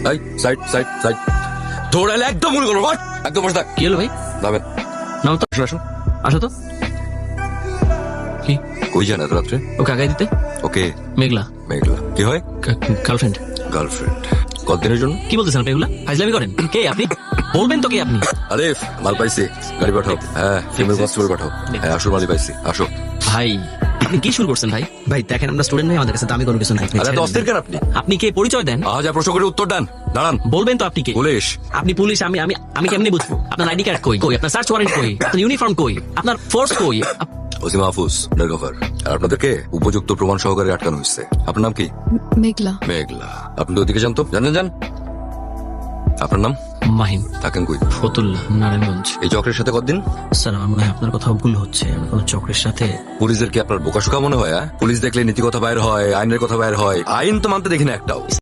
Side side side দৌড়ালে একদম মনে করো একদম বসে থাক। কি হলো ভাই? যাবেন নাও তো, আসুন আসুন। আসো তো। কি? কই যান এত রাত্রে? ওকে আগাই দিতে। ওকে মেঘলা মেঘলা কি হয়? গার্লফ্রেন্ড। গার্লফ্রেন্ড কতদিনের জন্য? কি বলতেছেন আপনি এগুলা? ফাজলামি করেন? কে আপনি? বলবেন তো কে আপনি? আরে মাল পাইছি, গাড়ি পাঠাও। হ্যাঁ ফিমেল কনস্টেবল পাঠাও। হ্যাঁ আসো, মালই পাইছি, আসো। ভাই আপনি কি শুরু করছেন ভাই? ভাই দেখেন আমরা স্টুডেন্ট ভাই, আমাদের কাছে দামি কোনো কিছু নাই। আরে এত অস্থির কেন আপনি? আপনি কে? পরিচয় দেন। যা প্রশ্ন করে উত্তর দেন। দাঁড়ান, বলবেন তো আপনি কে? পুলিশ। আপনি পুলিশ, আমি আমি আমি কেমনে বুঝবো? আপনার আইডি কার্ড কই? আপনার সার্চ ওয়ারেন্ট কই? আপনার ইউনিফর্ম কই? আপনার ফোর্স কই? OC Mahfuz undercover. আর আপনাদেরকে উপযুক্ত প্রমাণ সহকারে আটকানো হয়েছে। আপনার নাম কি? মেঘলা। মেঘলা। আপনি তো ওদিকে যান তো, জান। আপনার নাম? মাহিম। থাকেন কই? ফতুল্লাহ, নারায়ণগঞ্জ। এই চক্রের সাথে কতদিন? স্যার আমার মনে হয় আপনার কথা ভুল হচ্ছে। আমি কোনো চক্রের সাথে। পুলিশদের কি আপনার বোকাশোকা মনে হয়? পুলিশ দেখলে নীতি কথা বাইর হয়, আইনের কথা বাইর হয়, আইন তো মানতে দেখি না একটাও।